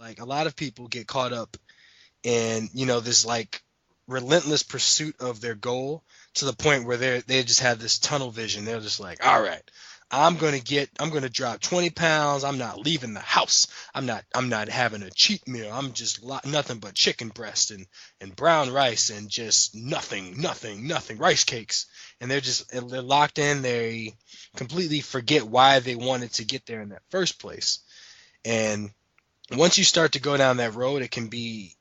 like a lot of people get caught up in, this like relentless pursuit of their goal to the point where they just have this tunnel vision. They're just like, all right, I'm gonna drop 20 pounds. I'm not leaving the house. I'm not having a cheat meal. I'm just nothing but chicken breast and brown rice and just nothing, rice cakes. And they're locked in. They completely forget why they wanted to get there in that first place. And once you start to go down that road, it can be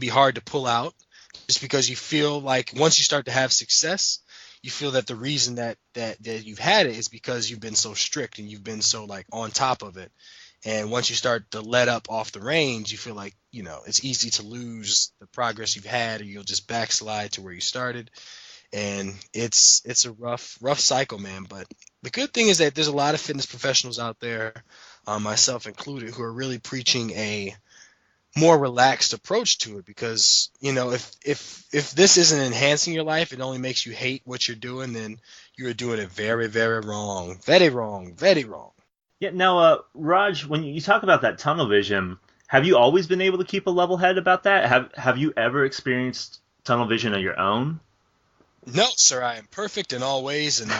hard to pull out, just because you feel like once you start to have success, you feel that the reason that you've had it is because you've been so strict and you've been so like on top of it. And once you start to let up off the reins, you feel like, it's easy to lose the progress you've had, or you'll just backslide to where you started. And it's a rough cycle, man. But the good thing is that there's a lot of fitness professionals out there, myself included, who are really preaching a more relaxed approach to it, because if this isn't enhancing your life, it only makes you hate what you're doing, then you're doing it very, very wrong, very wrong, very wrong. Yeah. Now, Raj, when you talk about that tunnel vision, have you always been able to keep a level head about that? Have you ever experienced tunnel vision on your own? No, sir, I am perfect in all ways, and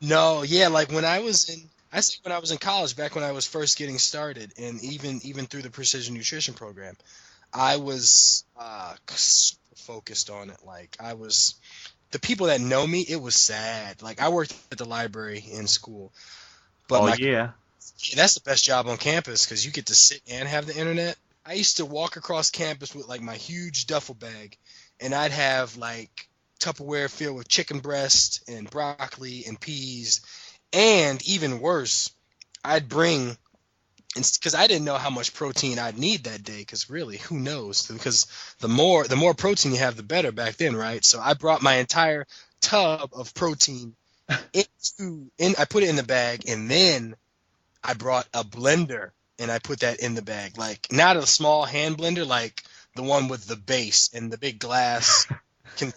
no, yeah, like I say when I was in college, back when I was first getting started, and even through the precision nutrition program, I was super focused on it. Like the people that know me, it was sad. Like I worked at the library in school, but Oh my yeah. yeah, that's the best job on campus because you get to sit and have the internet. I used to walk across campus with like my huge duffel bag, and I'd have like Tupperware filled with chicken breast and broccoli and peas, and even worse, I'd bring, because I didn't know how much protein I'd need that day. Because really, who knows? Because the more protein you have, the better back then, right? So I brought my entire tub of protein I put it in the bag, and then I brought a blender and I put that in the bag. Like not a small hand blender, like the one with the base and the big glass. Can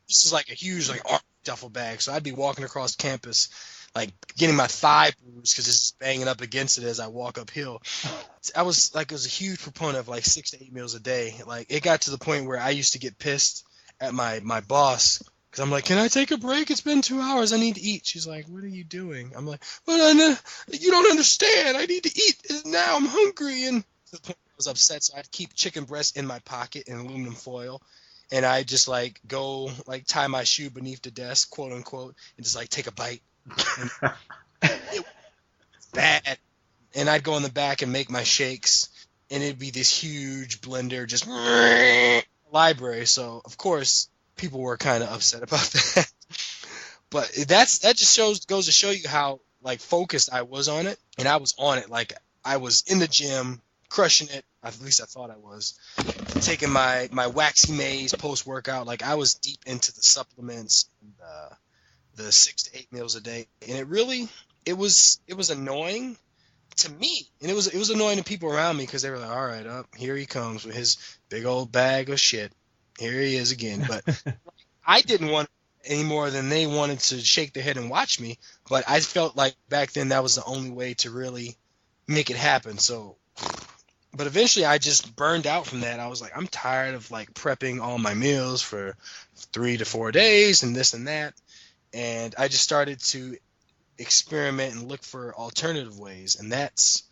This is like a huge like duffel bag. So I'd be walking across campus, like getting my thigh bruised because it's banging up against it as I walk uphill. I was a huge proponent of like 6 to 8 meals a day. Like it got to the point where I used to get pissed at my boss because I'm like, can I take a break? It's been 2 hours. I need to eat. She's like, what are you doing? I'm like, but you don't understand. I need to eat now. I'm hungry. And to the point I was upset, so I'd keep chicken breast in my pocket in aluminum foil. And I just like go like tie my shoe beneath the desk, quote unquote, and just like take a bite. And it was bad. And I'd go in the back and make my shakes, and it'd be this huge blender just library. So of course people were kind of upset about that. But that just goes to show you how like focused I was on it, and I was on it. Like I was in the gym, crushing it. At least I thought I was taking my waxy maze post workout. Like I was deep into the supplements and the 6 to 8 meals a day, and it was annoying to me, and it was annoying to people around me because they were like, all right, up here he comes with his big old bag of shit. Here he is again. But I didn't want it any more than they wanted to shake their head and watch me. But I felt like back then that was the only way to really make it happen. So, but eventually I just burned out from that. I was like, I'm tired of like prepping all my meals for 3 to 4 days and this and that. And I just started to experiment and look for alternative ways. And that's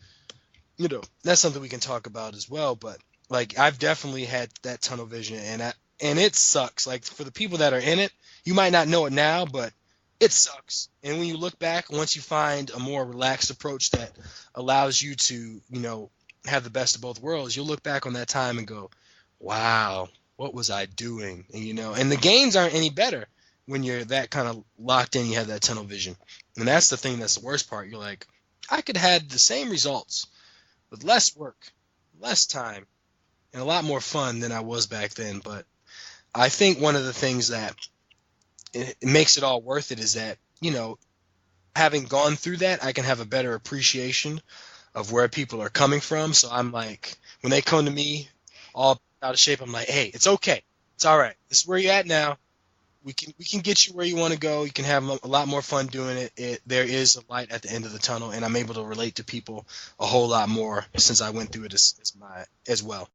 something we can talk about as well. But like I've definitely had that tunnel vision, and it sucks. Like for the people that are in it, you might not know it now, but it sucks. And when you look back, once you find a more relaxed approach that allows you to, have the best of both worlds, you'll look back on that time and go, wow, what was I doing? And the gains aren't any better when you're that kind of locked in, you have that tunnel vision. And that's the thing that's the worst part. You're like, I could have had the same results with less work, less time, and a lot more fun than I was back then. But I think one of the things that it makes it all worth it is that, having gone through that, I can have a better appreciation of where people are coming from. So I'm like, when they come to me all out of shape, I'm like, hey, it's okay. It's all right. This is where you're at now. we can get you where you want to go. You can have a lot more fun doing it. There is a light at the end of the tunnel, and I'm able to relate to people a whole lot more since I went through it as well.